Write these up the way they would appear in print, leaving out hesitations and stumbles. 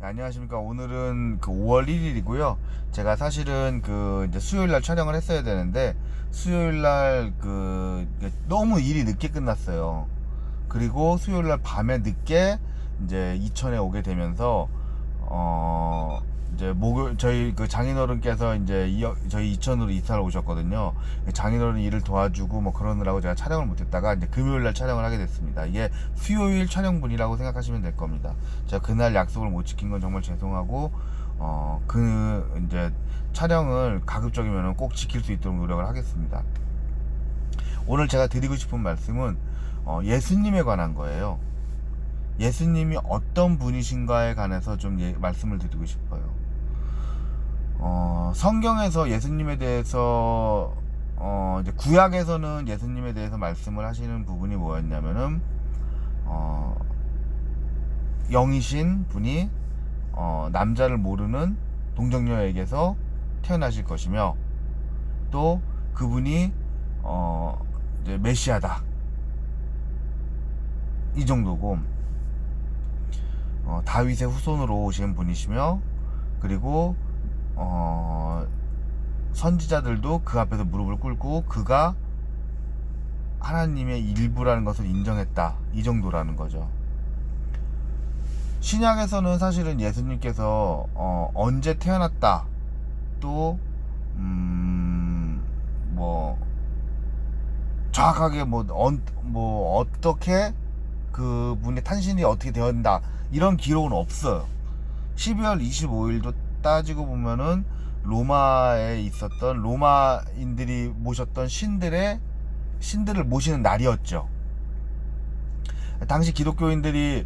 안녕하십니까. 오늘은 그 5월 1일이고요. 제가 사실은 이제 수요일 날 촬영을 했어야 되는데, 수요일 날 너무 일이 늦게 끝났어요. 그리고 수요일 날 밤에 늦게 이제 이천에 오게 되면서, 이제 저희 장인어른께서 이제 저희 이천으로 이사를 오셨거든요. 장인어른 일을 도와주고 뭐 그러느라고 제가 촬영을 못했다가 이제 금요일 날 촬영을 하게 됐습니다. 이게 수요일 촬영분이라고 생각하시면 될 겁니다. 제가 그날 약속을 못 지킨 건 정말 죄송하고, 이제 촬영을 가급적이면 꼭 지킬 수 있도록 노력을 하겠습니다. 오늘 제가 드리고 싶은 말씀은 예수님에 관한 거예요. 예수님이 어떤 분이신가에 관해서 좀 말씀을 드리고 싶어요. 성경에서 예수님에 대해서 이제 구약에서는 예수님에 대해서 말씀을 하시는 부분이 뭐였냐면은 영이신 분이 남자를 모르는 동정녀에게서 태어나실 것이며, 또 그분이 이제 메시아다, 이 정도고, 다윗의 후손으로 오신 분이시며, 그리고 선지자들도 그 앞에서 무릎을 꿇고 그가 하나님의 일부라는 것을 인정했다, 이 정도라는 거죠. 신약에서는 사실은 예수님께서 언제 태어났다, 또 뭐 정확하게 어떻게 그분의 탄신이 어떻게 되었다, 이런 기록은 없어요. 12월 25일도 따지고 보면은 로마에 있었던 로마인들이 모셨던 신들을 모시는 날이었죠. 당시 기독교인들이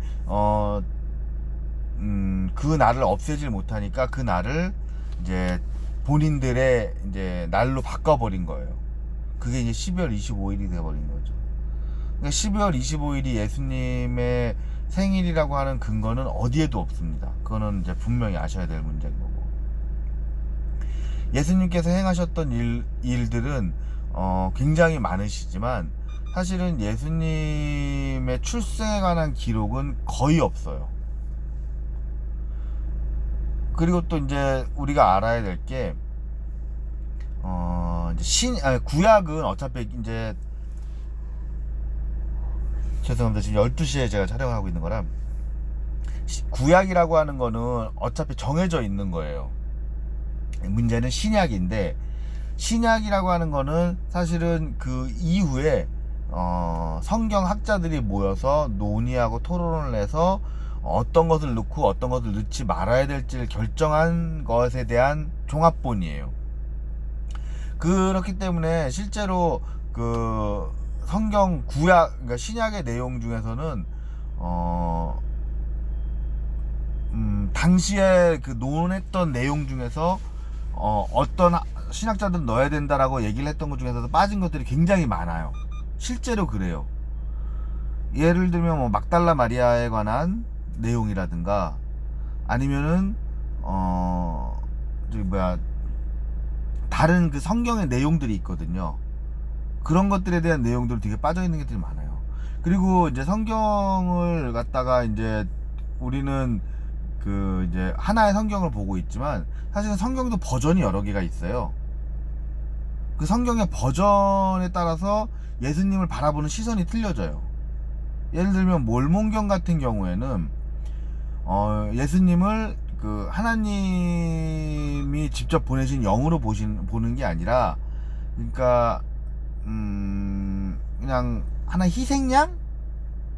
그 날을 없애질 못하니까 그 날을 이제 본인들의 이제 날로 바꿔버린 거예요. 그게 이제 12월 25일이 돼버린 거죠. 그러니까 12월 25일이 예수님의 생일이라고 하는 근거는 어디에도 없습니다. 그거는 이제 분명히 아셔야 될 문제인 거고. 예수님께서 행하셨던 일들은 굉장히 많으시지만, 사실은 예수님의 출생에 관한 기록은 거의 없어요. 그리고 또 이제 우리가 알아야 될 게, 구약은 어차피 이제, 죄송합니다. 지금 12시에 제가 촬영을 하고 있는 거라, 구약이라고 하는 거는 어차피 정해져 있는 거예요. 문제는 신약인데, 신약이라고 하는 거는 사실은 그 이후에 성경 학자들이 모여서 논의하고 토론을 해서 어떤 것을 넣고 어떤 것을 넣지 말아야 될지를 결정한 것에 대한 종합본이에요. 그렇기 때문에 실제로 그 성경 그러니까 신약의 내용 중에서는 당시에 그 논했던 내용 중에서 어떤 신학자들은 넣어야 된다라고 얘기를 했던 것 중에서도 빠진 것들이 굉장히 많아요. 실제로 그래요. 예를 들면 뭐 막달라 마리아에 관한 내용이라든가, 아니면은 다른 그 성경의 내용들이 있거든요. 그런 것들에 대한 내용들이 되게 빠져 있는 것들이 많아요. 그리고 이제 성경을 갖다가 이제 우리는 이제 하나의 성경을 보고 있지만, 사실은 성경도 버전이 여러 개가 있어요. 그 성경의 버전에 따라서 예수님을 바라보는 시선이 틀려져요. 예를 들면 몰몬경 같은 경우에는 예수님을 하나님이 직접 보내신 영으로 보는 게 아니라, 그러니까 그냥 하나 희생양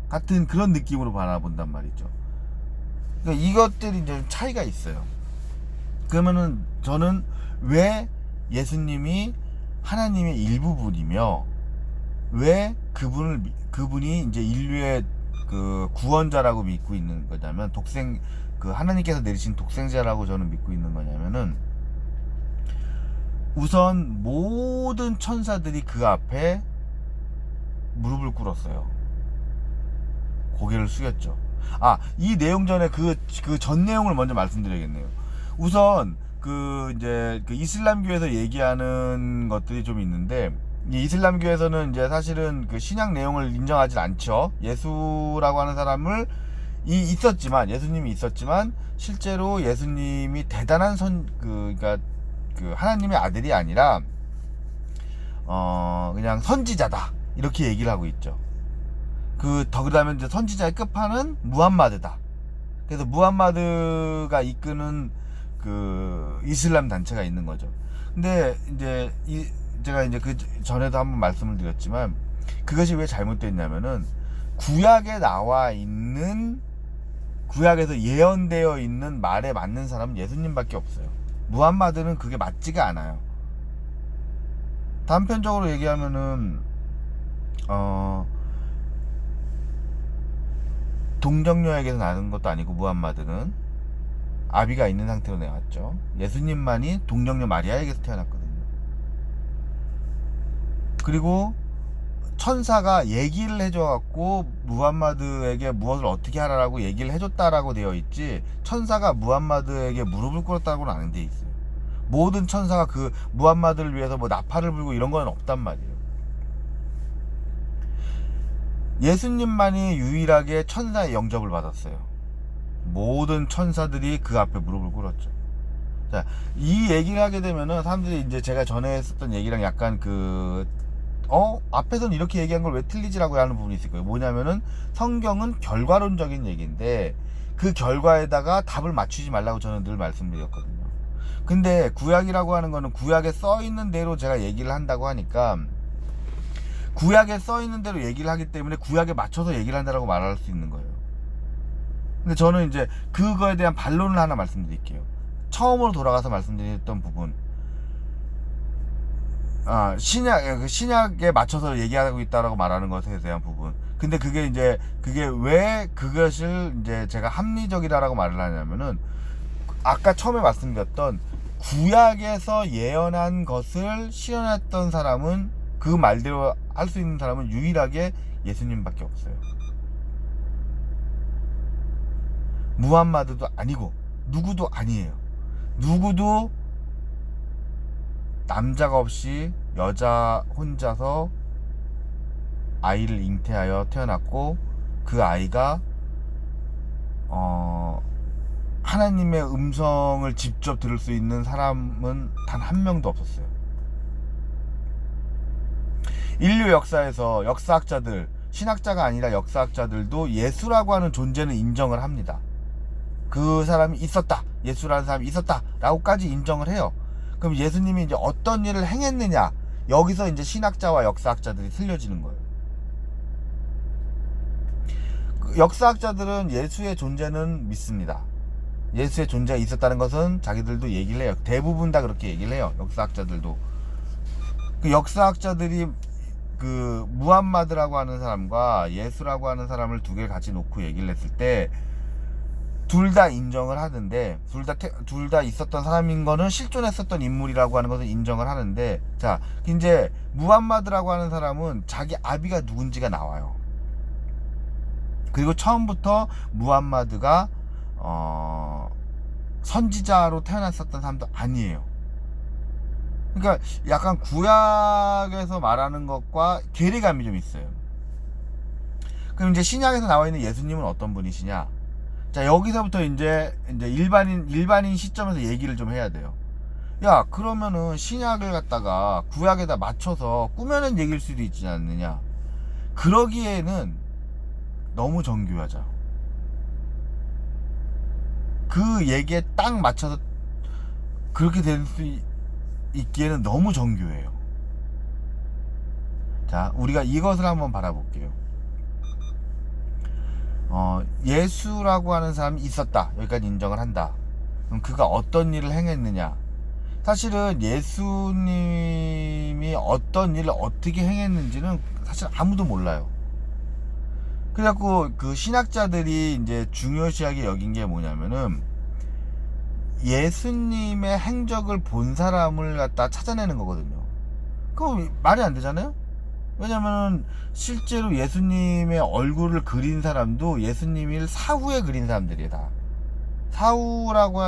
같은 그런 느낌으로 바라본단 말이죠. 그러니까 이것들이 이제 차이가 있어요. 그러면은 저는 왜 예수님이 하나님의 일부분이며, 왜 그분이 이제 인류의 그 구원자라고 믿고 있는 거냐면, 하나님께서 내리신 독생자라고 저는 믿고 있는 거냐면은, 우선 모든 천사들이 그 앞에 무릎을 꿇었어요. 고개를 숙였죠. 이 내용 전에 그 전 내용을 먼저 말씀드려야겠네요. 우선 이제 이슬람교에서 얘기하는 것들이 좀 있는데, 이 이슬람교에서는 이제 사실은 그 신약 내용을 인정하지 않죠. 예수라고 하는 사람을 있었지만, 예수님이 있었지만 실제로 예수님이 대단한 그러니까 그 하나님의 아들이 아니라 그냥 선지자다 이렇게 얘기를 하고 있죠. 더 그러면 이제 선지자의 끝판은 무함마드다. 그래서 무함마드가 이끄는 그 이슬람 단체가 있는 거죠. 근데 이제 제가 이제 그 전에도 한번 말씀을 드렸지만, 그것이 왜 잘못됐냐면은 구약에 나와 있는, 구약에서 예언되어 있는 말에 맞는 사람은 예수님밖에 없어요. 무함마드는 그게 맞지가 않아요. 단편적으로 얘기하면은 동정녀에게서 나는 것도 아니고, 무함마드는 아비가 있는 상태로 나왔죠. 예수님만이 동정녀 마리아에게서 태어났거든요. 그리고 천사가 얘기를 해줘갖고 무함마드에게 무엇을 어떻게 하라고 얘기를 해줬다라고 되어 있지, 천사가 무함마드에게 무릎을 꿇었다고는 안 돼 있어요. 모든 천사가 그 무함마드를 위해서 뭐 나팔을 불고 이런 건 없단 말이에요. 예수님만이 유일하게 천사의 영접을 받았어요. 모든 천사들이 그 앞에 무릎을 꿇었죠. 자, 이 얘기를 하게 되면은 사람들이 이제 제가 전에 했었던 얘기랑 약간 앞에서는 이렇게 얘기한 걸 왜 틀리지라고 하는 부분이 있을 거예요. 뭐냐면은 성경은 결과론적인 얘기인데 그 결과에다가 답을 맞추지 말라고 저는 늘 말씀드렸거든요. 근데 구약이라고 하는 거는 구약에 써 있는 대로 제가 얘기를 한다고 하니까, 구약에 써 있는 대로 얘기를 하기 때문에 구약에 맞춰서 얘기를 한다라고 말할 수 있는 거예요. 근데 저는 이제 그거에 대한 반론을 하나 말씀드릴게요. 처음으로 돌아가서 말씀드렸던 부분, 신약에 맞춰서 얘기하고 있다라고 말하는 것에 대한 부분. 근데 그게 왜 그것을 이제 제가 합리적이다라고 말을 하냐면은, 아까 처음에 말씀드렸던 구약에서 예언한 것을 실현했던 사람은, 그 말대로 할 수 있는 사람은 유일하게 예수님밖에 없어요. 무함마드도 아니고 누구도 아니에요. 누구도 남자가 없이 여자 혼자서 아이를 잉태하여 태어났고, 그 아이가 하나님의 음성을 직접 들을 수 있는 사람은 단 한 명도 없었어요. 인류 역사에서 역사학자들, 신학자가 아니라 역사학자들도 예수라고 하는 존재는 인정을 합니다. 그 사람이 있었다, 예수라는 사람이 있었다 라고까지 인정을 해요. 그럼 예수님이 이제 어떤 일을 행했느냐, 여기서 이제 신학자와 역사학자들이 틀려지는 거예요. 역사학자들은 예수의 존재는 믿습니다. 예수의 존재가 있었다는 것은 자기들도 얘기를 해요. 대부분 다 그렇게 얘기를 해요. 역사학자들도. 그 역사학자들이 그 무함마드라고 하는 사람과 예수라고 하는 사람을 두 개를 같이 놓고 얘기를 했을 때 둘 다 인정을 하는데, 둘 다 있었던 사람인 거는, 실존했었던 인물이라고 하는 것을 인정을 하는데, 자, 이제 무함마드라고 하는 사람은 자기 아비가 누군지가 나와요. 그리고 처음부터 무함마드가 선지자로 태어났었던 사람도 아니에요. 그러니까 약간 구약에서 말하는 것과 괴리감이 좀 있어요. 그럼 이제 신약에서 나와 있는 예수님은 어떤 분이시냐? 자, 여기서부터 이제 일반인 시점에서 얘기를 좀 해야 돼요. 야, 그러면은 신약을 갖다가 구약에다 맞춰서 꾸며낸 얘기일 수도 있지 않느냐? 그러기에는 너무 정교하죠. 그 얘기에 딱 맞춰서 그렇게 될 수 있기에는 너무 정교해요. 자, 우리가 이것을 한번 바라볼게요. 예수라고 하는 사람이 있었다, 여기까지 인정을 한다. 그럼 그가 어떤 일을 행했느냐? 사실은 예수님이 어떤 일을 어떻게 행했는지는 사실 아무도 몰라요. 그래갖고 그 신학자들이 이제 중요시하게 여긴 게 뭐냐면은, 예수님의 행적을 본 사람을 갖다 찾아내는 거거든요. 그거 말이 안 되잖아요? 왜냐면은 실제로 예수님의 얼굴을 그린 사람도 예수님을 사후에 그린 사람들이에요, 다. 사후라고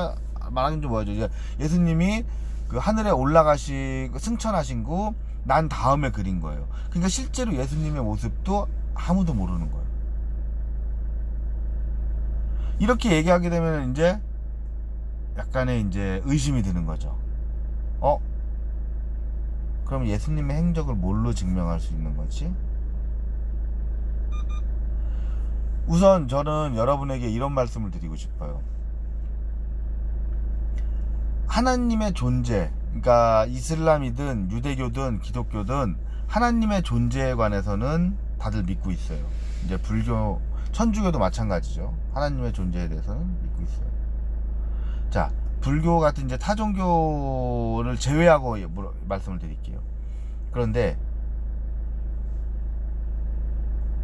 말하긴 좀 뭐하죠. 예수님이 그 하늘에 올라가시고 승천하신 거 난 다음에 그린 거예요. 그러니까 실제로 예수님의 모습도 아무도 모르는 거예요. 이렇게 얘기하게 되면 이제 약간의 이제 의심이 드는 거죠. 그럼 예수님의 행적을 뭘로 증명할 수 있는 거지? 우선 저는 여러분에게 이런 말씀을 드리고 싶어요. 하나님의 존재, 그러니까 이슬람이든 유대교든 기독교든 하나님의 존재에 관해서는 다들 믿고 있어요. 이제 불교, 천주교도 마찬가지죠. 하나님의 존재에 대해서는 믿고 있어요. 자, 불교 같은 이제 타종교를 제외하고 말씀을 드릴게요. 그런데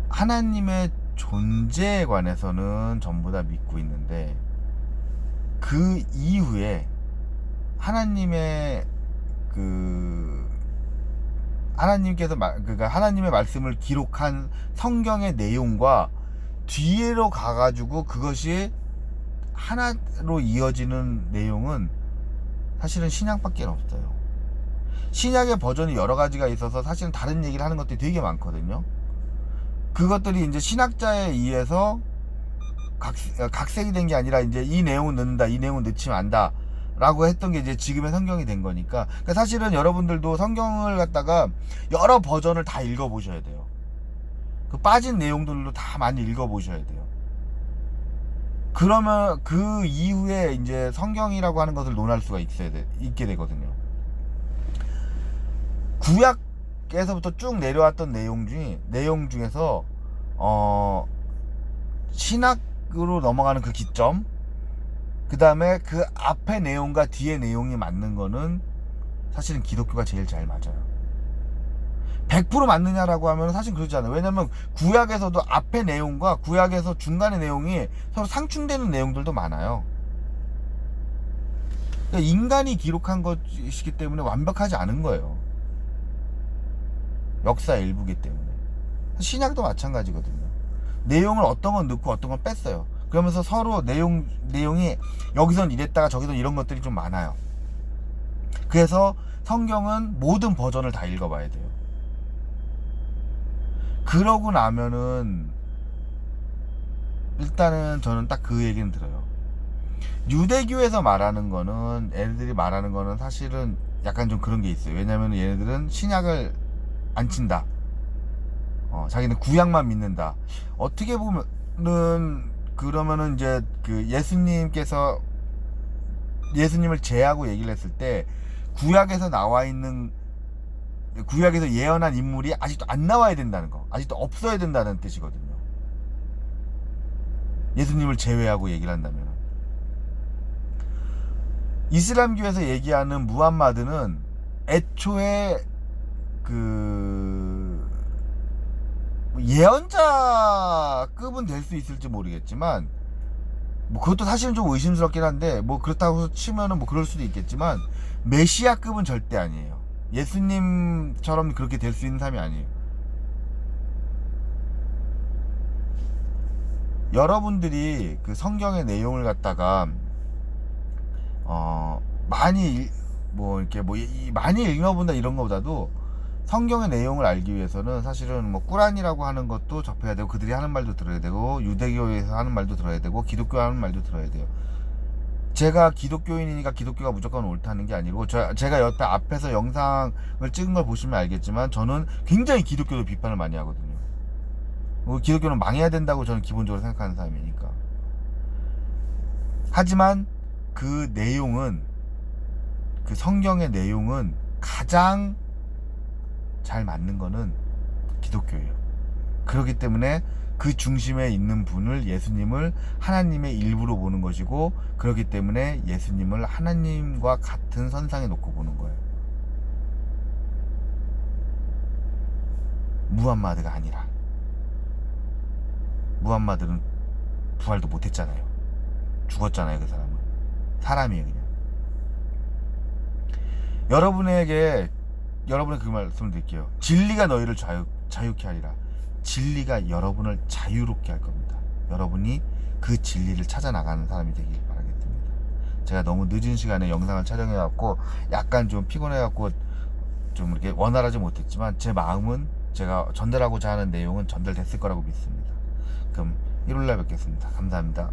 하나님의 존재에 관해서는 전부 다 믿고 있는데, 그 이후에 하나님의 하나님께서 그러니까 하나님의 말씀을 기록한 성경의 내용과 뒤로 가가지고 그것이 하나로 이어지는 내용은 사실은 신약밖에 없어요. 신약의 버전이 여러 가지가 있어서 사실은 다른 얘기를 하는 것들이 되게 많거든요. 그것들이 이제 신학자에 의해서 각색이 된 게 아니라 이제 이 내용은 넣는다, 이 내용은 넣지 않는다 라고 했던 게 이제 지금의 성경이 된 거니까. 그러니까 사실은 여러분들도 성경을 갖다가 여러 버전을 다 읽어보셔야 돼요. 그 빠진 내용들로 다 많이 읽어보셔야 돼요. 그러면 그 이후에 이제 성경이라고 하는 것을 논할 수가 있게 되거든요. 구약에서부터 쭉 내려왔던 내용 중에서 신학으로 넘어가는 그 기점, 그 다음에 그 앞에 내용과 뒤에 내용이 맞는 거는 사실은 기독교가 제일 잘 맞아요. 100% 맞느냐라고 하면 사실 그렇지 않아요. 왜냐면 구약에서도 앞에 내용과 구약에서 중간의 내용이 서로 상충되는 내용들도 많아요. 그러니까 인간이 기록한 것이기 때문에 완벽하지 않은 거예요. 역사의 일부기 때문에. 신약도 마찬가지거든요. 내용을 어떤 건 넣고 어떤 건 뺐어요. 그러면서 서로 내용이 여기선 이랬다가 저기선 이런 것들이 좀 많아요. 그래서 성경은 모든 버전을 다 읽어봐야 돼요. 그러고 나면은 일단은 저는 딱 그 얘기는 들어요. 유대교에서 말하는 거는, 얘네들이 말하는 거는 사실은 약간 좀 그런 게 있어요. 왜냐면 얘네들은 신약을 안 친다. 자기는 구약만 믿는다. 어떻게 보면은 그러면은 이제 그 예수님을 제하고 얘기를 했을 때 구약에서 나와 있는, 구약에서 예언한 인물이 아직도 안 나와야 된다는 거, 아직도 없어야 된다는 뜻이거든요. 예수님을 제외하고 얘기를 한다면. 이슬람교에서 얘기하는 무함마드는 애초에 예언자급은 될 수 있을지 모르겠지만, 뭐 그것도 사실은 좀 의심스럽긴 한데, 뭐 그렇다고 치면은 뭐 그럴 수도 있겠지만, 메시아급은 절대 아니에요. 예수님처럼 그렇게 될 수 있는 사람이 아니에요. 여러분들이 그 성경의 내용을 갖다가 많이 많이 읽어본다 이런 것보다도 성경의 내용을 알기 위해서는 사실은 뭐 꾸란이라고 하는 것도 접해야 되고, 그들이 하는 말도 들어야 되고, 유대교에서 하는 말도 들어야 되고, 기독교 하는 말도 들어야 돼요. 제가 기독교인이니까 기독교가 무조건 옳다는 게 아니고, 제가 앞에서 영상을 찍은 걸 보시면 알겠지만 저는 굉장히 기독교도 비판을 많이 하거든요. 기독교는 망해야 된다고 저는 기본적으로 생각하는 사람이니까. 하지만 그 내용은, 그 성경의 내용은 가장 잘 맞는 거는 기독교예요. 그렇기 때문에 그 중심에 있는 분을, 예수님을 하나님의 일부로 보는 것이고, 그렇기 때문에 예수님을 하나님과 같은 선상에 놓고 보는 거예요. 무함마드가 아니라. 무함마드는 부활도 못했잖아요. 죽었잖아요. 그 사람은 사람이에요. 그냥 여러분에게 그 말씀을 드릴게요. 진리가 너희를 자유케 하리라. 진리가 여러분을 자유롭게 할 겁니다. 여러분이 그 진리를 찾아 나가는 사람이 되길 바라겠습니다. 제가 너무 늦은 시간에 영상을 촬영해갖고 약간 좀 피곤해갖고 좀 이렇게 원활하지 못했지만, 제 마음은, 제가 전달하고자 하는 내용은 전달됐을 거라고 믿습니다. 그럼 1월날 뵙겠습니다. 감사합니다.